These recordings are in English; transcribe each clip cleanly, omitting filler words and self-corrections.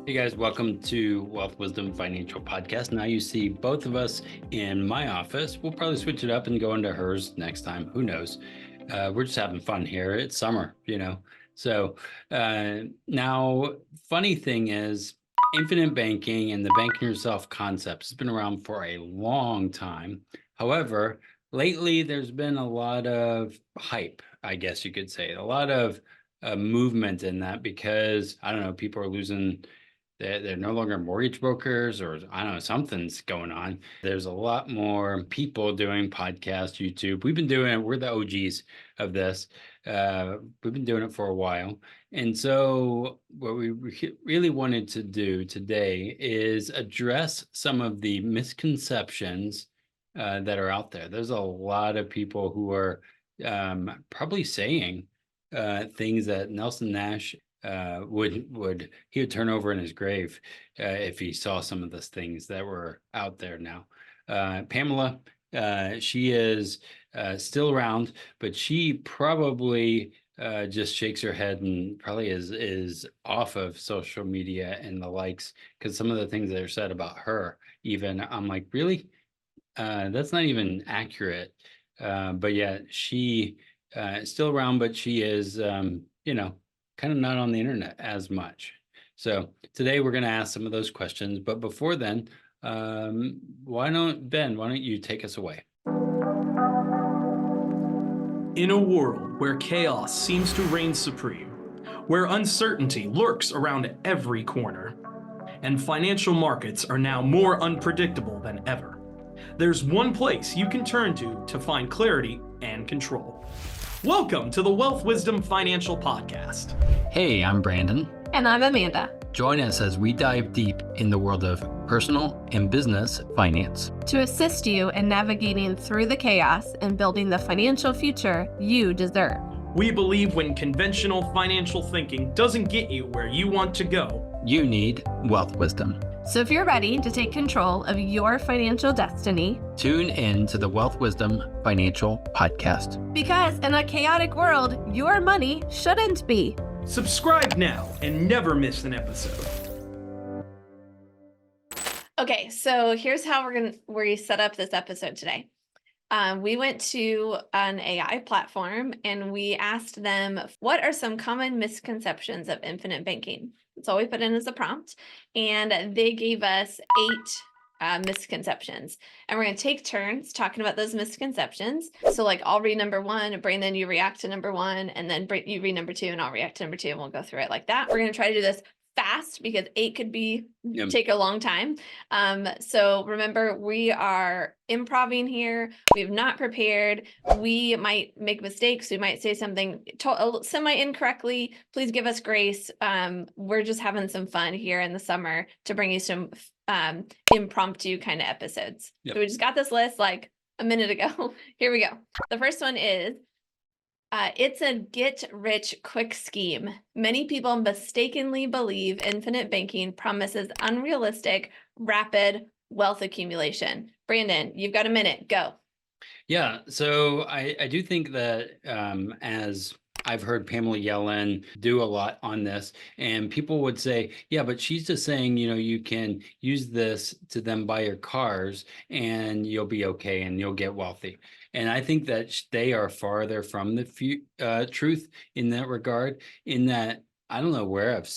Hey guys, welcome to Wealth Wisdom Financial Podcast. Now you see both of us in my office. We'll probably switch it up and go into hers next time. Who knows? We're just having fun here. It's summer, So now, funny thing is, infinite banking and the banking yourself concept has been around for a long time. However, lately there's been a lot of hype, I guess you could say, a lot of movement in that because, I don't know, people are losing. They're no longer mortgage brokers, or I don't know, something's going on. There's a lot more people doing podcasts, YouTube. We've been doing it. We're the OGs of this. We've been doing it for a while. And so what we really wanted to do today is address some of the misconceptions that are out there. There's a lot of people who are probably saying things that Nelson Nash he would turn over in his grave if he saw some of those things that were out there now. Pamela, she is still around, but she probably just shakes her head and probably is off of social media and the likes, because some of the things that are said about her, even I'm like, really? That's not even accurate. But yeah, she is still around, but she is, kind of not on the internet as much. So today we're going to ask some of those questions. But before then, why don't you take us away? In a world where chaos seems to reign supreme, where uncertainty lurks around every corner, and financial markets are now more unpredictable than ever, there's one place you can turn to find clarity and control. Welcome to the Wealth Wisdom Financial Podcast. Hey, I'm Brandon. And I'm Amanda. Join us as we dive deep in the world of personal and business finance to assist you in navigating through the chaos and building the financial future you deserve. We believe when conventional financial thinking doesn't get you where you want to go, you need wealth wisdom. So if you're ready to take control of your financial destiny, tune in to the Wealth Wisdom Financial Podcast. Because in a chaotic world, your money shouldn't be. Subscribe now and never miss an episode. Okay, so here's how we set up this episode today. We went to an AI platform and we asked them, what are some common misconceptions of infinite banking? That's all we put in as a prompt. And they gave us 8 misconceptions. And we're going to take turns talking about those misconceptions. So like I'll read number 1, Brandon, you react to number 1, and then you read number 2 and I'll react to number 2, and we'll go through it like that. We're going to try to do this fast because 8 could take a long time. So remember, we are improving here. We've not prepared. We might make mistakes. We might say something semi incorrectly. Please give us grace. We're just having some fun here in the summer to bring you some impromptu kind of episodes. Yep. So we just got this list like a minute ago. Here we go. The first one is, it's a get-rich-quick scheme. Many people mistakenly believe infinite banking promises unrealistic, rapid wealth accumulation. Brandon, you've got a minute. Go. Yeah, so I do think that as I've heard Pamela Yellen do a lot on this, and people would say, yeah, but she's just saying, you can use this to then buy your cars and you'll be okay and you'll get wealthy. And I think that they are farther from the truth in that regard, in that I don't know where I've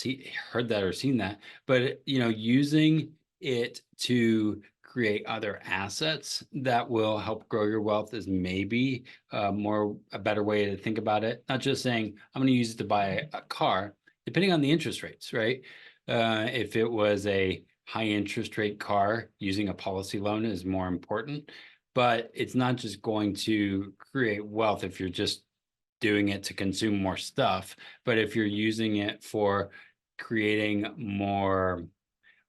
heard that or seen that, but, using it to create other assets that will help grow your wealth is maybe a better way to think about it. Not just saying, I'm going to use it to buy a car, depending on the interest rates, right? If it was a high interest rate car, using a policy loan is more important. But it's not just going to create wealth if you're just doing it to consume more stuff, but if you're using it for creating more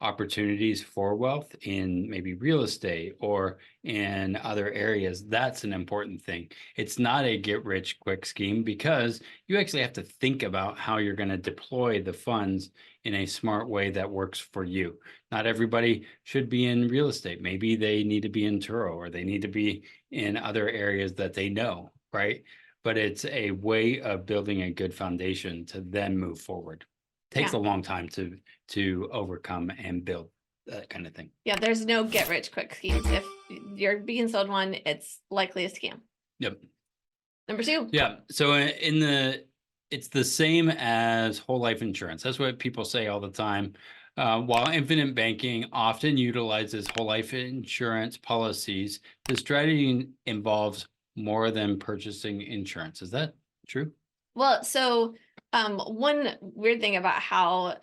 opportunities for wealth in maybe real estate or in other areas, that's an important thing. It's not a get rich quick scheme because you actually have to think about how you're going to deploy the funds in a smart way that works for you. Not everybody should be in real estate. Maybe they need to be in Turo, or they need to be in other areas that they know, right? But it's a way of building a good foundation to then move forward. takes a long time to overcome and build that kind of thing. Yeah, there's no get rich quick schemes. If you're being sold one, it's likely a scam. Yep. Number 2. Yeah. So it's the same as whole life insurance. That's what people say all the time. While infinite banking often utilizes whole life insurance policies, the strategy involves more than purchasing insurance. Is that true? Well, so one weird thing about how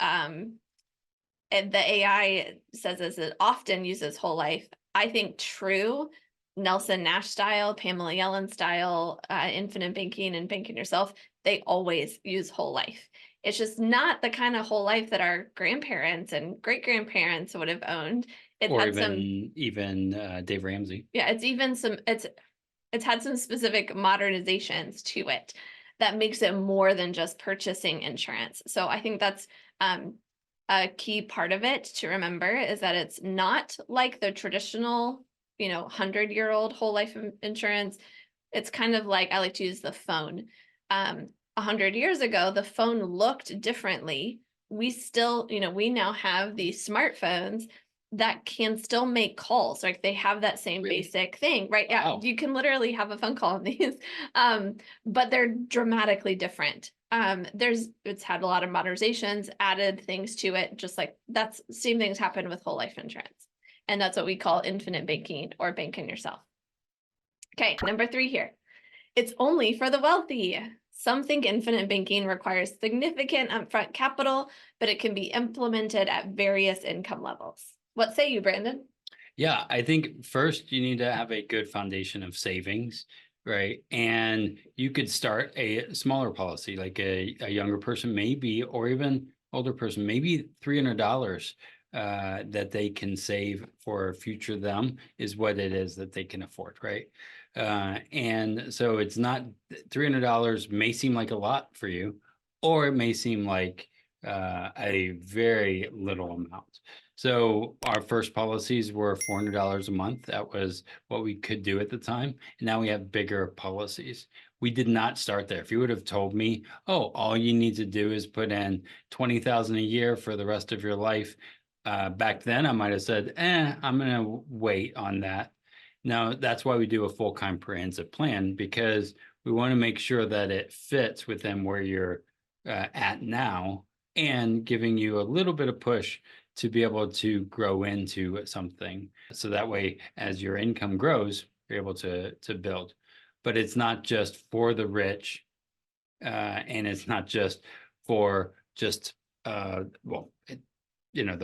the AI says is it often uses whole life. I think true Nelson Nash style, Pamela Yellen style, infinite banking and banking yourself, they always use whole life. It's just not the kind of whole life that our grandparents and great grandparents would have owned. It's Or had even Dave Ramsey. yeah, it's had some specific modernizations to it that makes it more than just purchasing insurance. So I think that's a key part of it to remember is that it's not like the traditional, 100-year-old whole life insurance. It's kind of like, I like to use the phone. 100 years ago, the phone looked differently. We still, we now have these smartphones that can still make calls. Like they have that same Really? basic thing, right? Yeah, Wow. you can literally have a phone call on these, but they're dramatically different. It's had a lot of modernizations, added things to it, just like that's same things happen with whole life insurance. And that's what we call infinite banking or banking yourself. Okay, number 3 here. It's only for the wealthy. Some think infinite banking requires significant upfront capital, but it can be implemented at various income levels. What say you, Brandon? Yeah, I think first you need to have a good foundation of savings, right? And you could start a smaller policy, like a younger person maybe, or even older person, maybe $300 that they can save for future them is what it is that they can afford, right? And so it's not $300 may seem like a lot for you, or it may seem like a very little amount. So our first policies were $400 a month. That was what we could do at the time. And now we have bigger policies. We did not start there. If you would have told me, oh, all you need to do is put in 20,000 a year for the rest of your life, back then I might have said, I'm going to wait on that. Now, that's why we do a full comprehensive plan, because we want to make sure that it fits within where you're at now and giving you a little bit of push to be able to grow into something. So that way, as your income grows, you're able to build. But it's not just for the rich, and it's not just for just the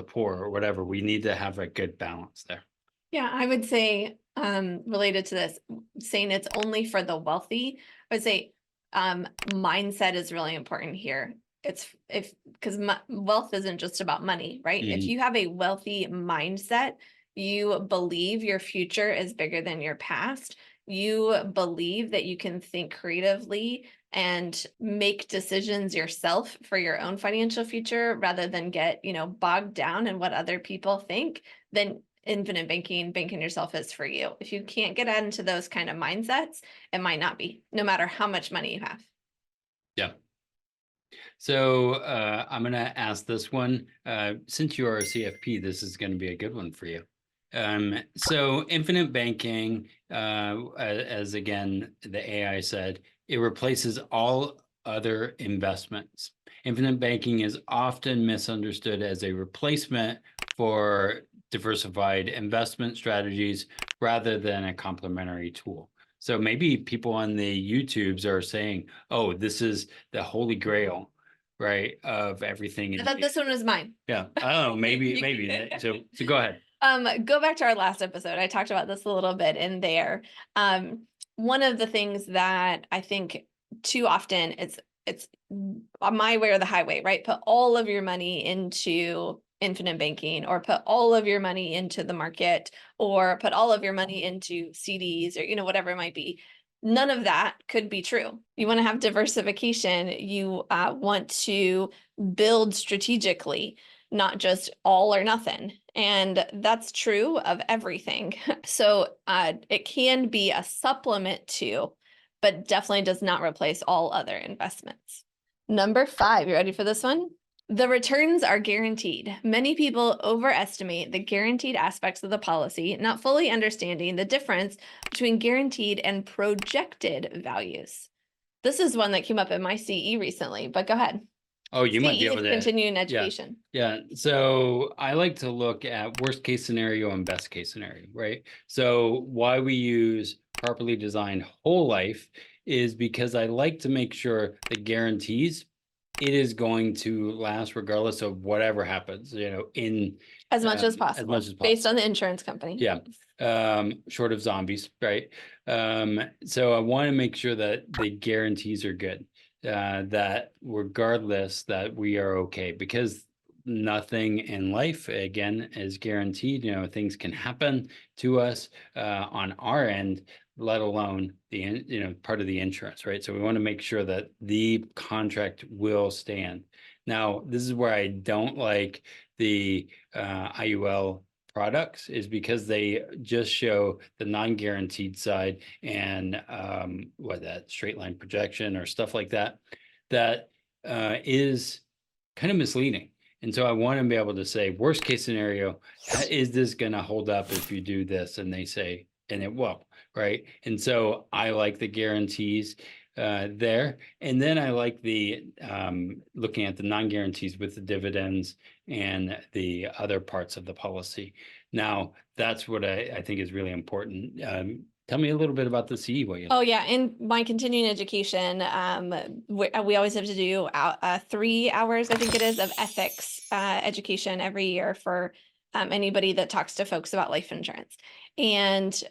poor or whatever. We need to have a good balance there. Yeah, I would say related to this, saying it's only for the wealthy, I would say mindset is really important here. Because wealth isn't just about money, right? If you have a wealthy mindset, you believe your future is bigger than your past. You believe that you can think creatively and make decisions yourself for your own financial future rather than get, bogged down in what other people think, then infinite banking yourself is for you. If you can't get into those kind of mindsets, it might not be, no matter how much money you have. Yeah. So I'm going to ask this one. Since you are a CFP, this is going to be a good one for you. So infinite banking, as again, the AI said, it replaces all other investments. Infinite banking is often misunderstood as a replacement for diversified investment strategies rather than a complementary tool. So maybe people on the YouTubes are saying, oh, this is the holy grail, right, of everything. I thought this one was mine. Yeah, I don't know, maybe. So go ahead. Go back to our last episode. I talked about this a little bit in there. One of the things that I think too often it's my way or the highway, right? Put all of your money into infinite banking, or put all of your money into the market, or put all of your money into CDs, or whatever it might be. None of that could be true. You want to have diversification. You want to build strategically, not just all or nothing. And that's true of everything. So it can be a supplement to, but definitely does not replace all other investments. Number 5, you ready for this one? The returns are guaranteed. Many people overestimate the guaranteed aspects of the policy, not fully understanding the difference between guaranteed and projected values. This is one that came up in my CE recently, but go ahead. Oh, you might be CE able is to. continuing Yeah. education. Yeah. So I like to look at worst case scenario and best case scenario, right? So why we use properly designed whole life is because I like to make sure the guarantees it is going to last regardless of whatever happens, in As much as as possible, much as based possible. on the insurance company. Yeah. Short of zombies, right? So I want to make sure that the guarantees are good, that regardless that we are okay, because nothing in life, again, is guaranteed. Things can happen to us on our end, let alone part of the insurance, right? So we want to make sure that the contract will stand. Now, this is where I don't like the IUL products, is because they just show the non-guaranteed side and that straight line projection or stuff like that is kind of misleading. And so I want to be able to say, worst case scenario, is this going to hold up if you do this? And they say, and it will, right? And so I like the guarantees there. And then I like the looking at the non-guarantees with the dividends and the other parts of the policy. Now, that's what I think is really important. Tell me a little bit about the CE. Oh yeah, in my continuing education, we always have to do 3 hours, I think it is, of ethics education every year for anybody that talks to folks about life insurance. And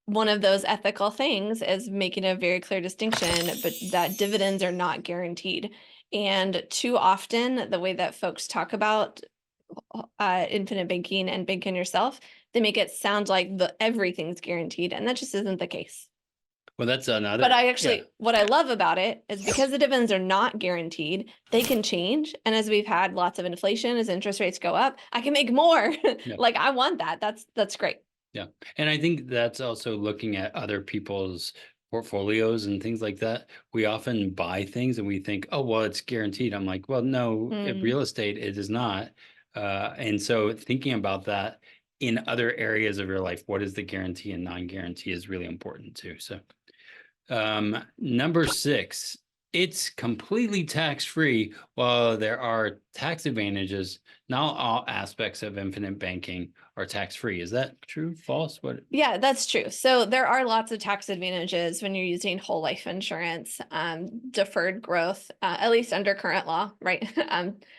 one of those ethical things is making a very clear distinction, but that dividends are not guaranteed. And too often, the way that folks talk about infinite banking and banking yourself, they make it sound like everything's guaranteed, and that just isn't the case. Well, that's another. But what I love about it is because the dividends are not guaranteed, they can change. And as we've had lots of inflation, as interest rates go up, I can make more. Yeah. Like I want that. That's great. Yeah. And I think that's also looking at other people's portfolios and things like that. We often buy things and we think, oh, well, it's guaranteed. I'm like, well, no, in real estate, it is not. And so thinking about that in other areas of your life, what is the guarantee and non-guarantee is really important too. So number 6, it's completely tax-free. While there are tax advantages, not all aspects of infinite banking are tax-free. Is that true? False? What? Yeah, that's true. So there are lots of tax advantages when you're using whole life insurance, deferred growth, at least under current law, right?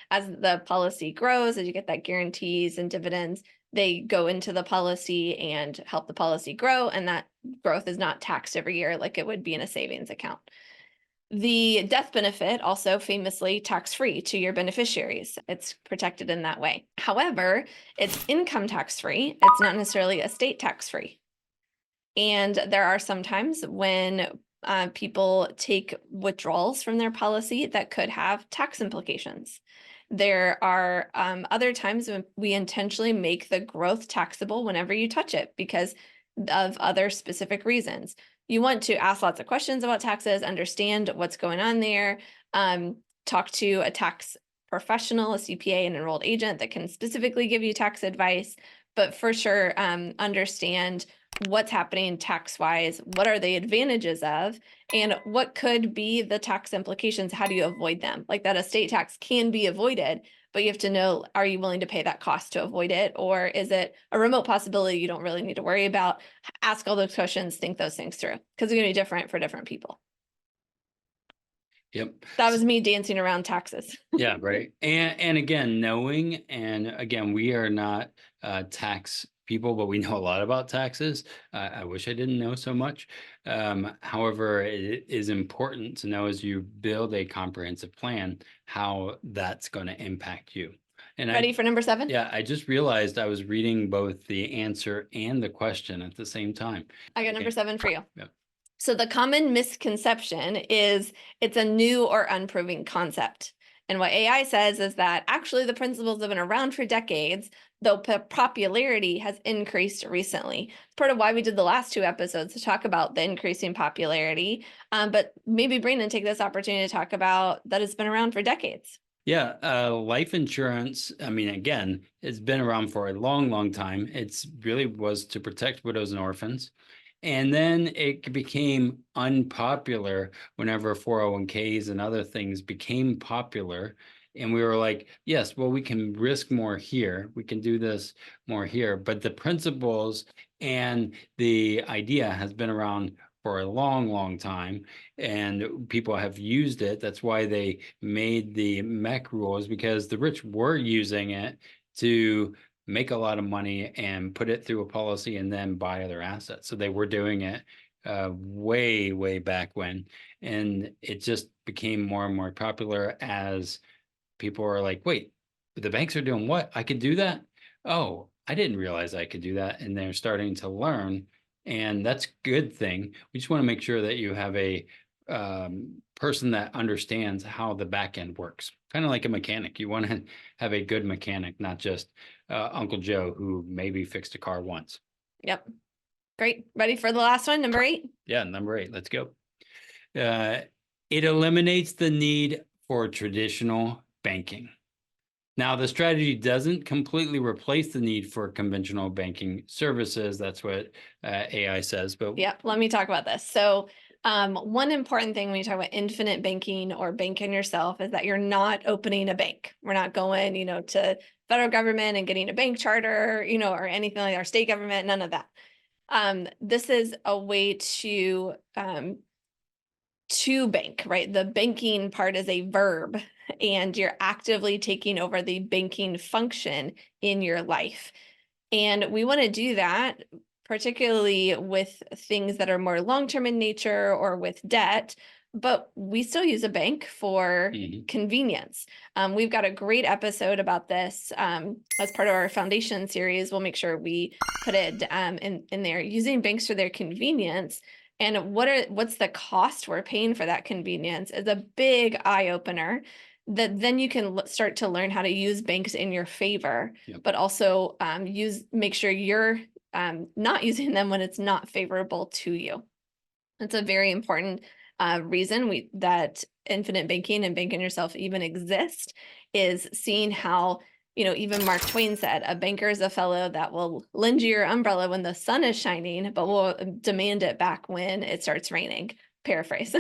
As the policy grows, as you get that guarantees and dividends, they go into the policy and help the policy grow, and that growth is not taxed every year like it would be in a savings account. The death benefit also famously tax-free to your beneficiaries. It's protected in that way. However, it's income tax-free. It's not necessarily estate tax-free. And there are some times when people take withdrawals from their policy that could have tax implications. There are other times when we intentionally make the growth taxable whenever you touch it because of other specific reasons. You want to ask lots of questions about taxes, understand what's going on there, talk to a tax professional, a CPA, an enrolled agent that can specifically give you tax advice, but for sure, understand what's happening tax-wise, what are the advantages of, and what could be the tax implications. How do you avoid them? Like that estate tax can be avoided, but you have to know, are you willing to pay that cost to avoid it? Or is it a remote possibility you don't really need to worry about? Ask all those questions, think those things through, because they're going to be different for different people. Yep. That was me dancing around taxes. Yeah, right. And again, knowing, and again, we are not tax people, but we know a lot about taxes. I wish I didn't know so much. However, it is important to know as you build a comprehensive plan, how that's going to impact you. And Ready for number 7? Yeah, I just realized I was reading both the answer and the question at the same time. I got number 7 for you. Yep. So the common misconception is it's a new or unproven concept. And what AI says is that actually the principles have been around for decades, though popularity has increased recently. It's part of why we did the last 2 episodes to talk about the increasing popularity. But maybe Brandon, take this opportunity to talk about that it's been around for decades. Yeah, life insurance, I mean, again, it's been around for a long, long time. It's really was to protect widows and orphans. And then it became unpopular whenever 401ks and other things became popular. And we were like, yes, well, we can risk more here. We can do this more here. But the principles and the idea has been around for a long, long time. And people have used it. That's why they made the MEC rules, because the rich were using it to make a lot of money and put it through a policy and then buy other assets. So they were doing it way, way back when. And it just became more and more popular as people are like, wait, the banks are doing what? I could do that? Oh, I didn't realize I could do that. And they're starting to learn. And that's a good thing. We just want to make sure that you have a person that understands how the back end works. Kind of like a mechanic. You want to have a good mechanic, not just Uncle Joe who maybe fixed a car once. Yep. Great. Ready for the last one, number 8? Yeah, number 8. Let's go. It eliminates the need for traditional banking. Now, the strategy doesn't completely replace the need for conventional banking services. That's what AI says. But yeah, let me talk about this. So one important thing when you talk about infinite banking or banking yourself is that you're not opening a bank. We're not going, to federal government and getting a bank charter, or anything like our state government, none of that. This is a way to bank, right? The banking part is a verb, and you're actively taking over the banking function in your life. And we want to do that, particularly with things that are more long-term in nature or with debt, but we still use a bank for convenience. We've got a great episode about this as part of our foundation series. We'll make sure we put it in there, using banks for their convenience. And what's the cost we're paying for that convenience is a big eye opener, that then you can start to learn how to use banks in your favor, but also make sure you're not using them when it's not favorable to you. That's a very important reason that infinite banking and banking yourself even exist, is seeing how, even Mark Twain said, a banker is a fellow that will lend you your umbrella when the sun is shining, but will demand it back when it starts raining. Paraphrase.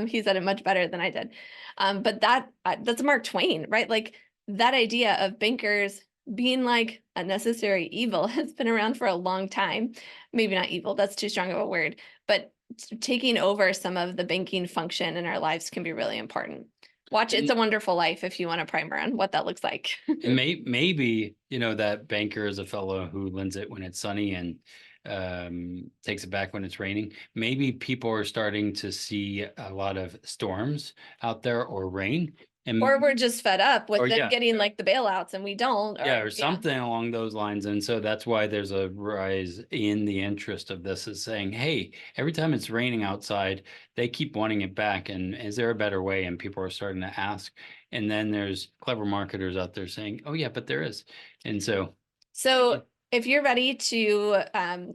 He said it much better than I did. But that's Mark Twain, right? Like, that idea of bankers being like a necessary evil has been around for a long time. Maybe not evil, that's too strong of a word, but taking over some of the banking function in our lives can be really important. Watch It's a Wonderful Life if you want a primer on what that looks like. And maybe, that banker is a fellow who lends it when it's sunny and takes it back when it's raining. Maybe people are starting to see a lot of storms out there or rain. Or we're just fed up with them yeah. getting like the bailouts and we don't. Or something along those lines. And so that's why there's a rise in the interest of this, is saying, hey, every time it's raining outside, they keep wanting it back. And is there a better way? And people are starting to ask. And then there's clever marketers out there saying, oh, yeah, but there is. And so if you're ready to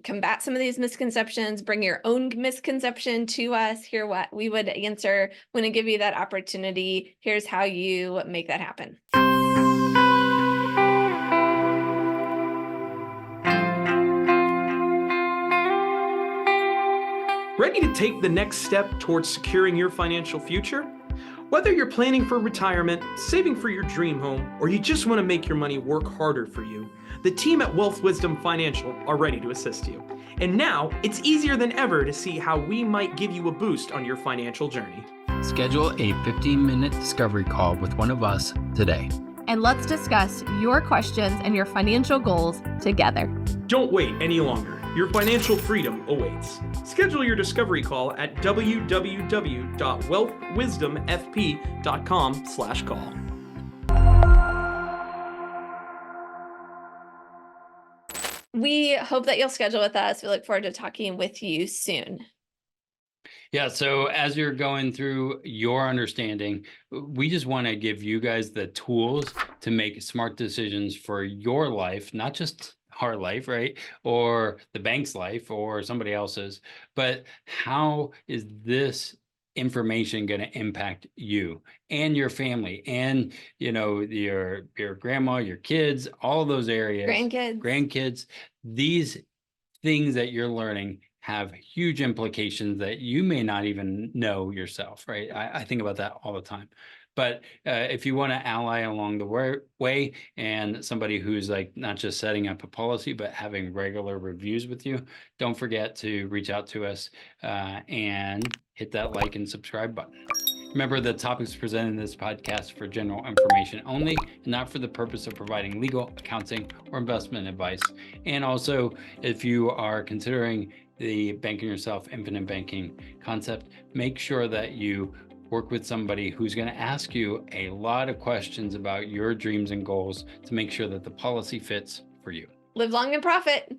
combat some of these misconceptions, bring your own misconception to us, hear what we would answer, when I give you that opportunity, here's how you make that happen. Ready to take the next step towards securing your financial future? Whether you're planning for retirement, saving for your dream home, or you just want to make your money work harder for you, the team at Wealth Wisdom Financial are ready to assist you. And now, it's easier than ever to see how we might give you a boost on your financial journey. Schedule a 15-minute discovery call with one of us today. And let's discuss your questions and your financial goals together. Don't wait any longer. Your financial freedom awaits. Schedule your discovery call at www.wealthwisdomfp.com/call. We hope that you'll schedule with us. We look forward to talking with you soon. Yeah, so as you're going through your understanding, we just want to give you guys the tools to make smart decisions for your life, not just our life, right? Or the bank's life or somebody else's, but how is this information going to impact you and your family and, your grandma, your kids, all of those areas, grandkids. These things that you're learning have huge implications that you may not even know yourself, right? I think about that all the time. But if you want to ally along the way and somebody who's like not just setting up a policy, but having regular reviews with you, don't forget to reach out to us and hit that like and subscribe button. Remember, the topics presented in this podcast for general information only, and not for the purpose of providing legal, accounting, or investment advice. And also, if you are considering the banking yourself, infinite banking concept, make sure that you work with somebody who's going to ask you a lot of questions about your dreams and goals to make sure that the policy fits for you. Live long and profit.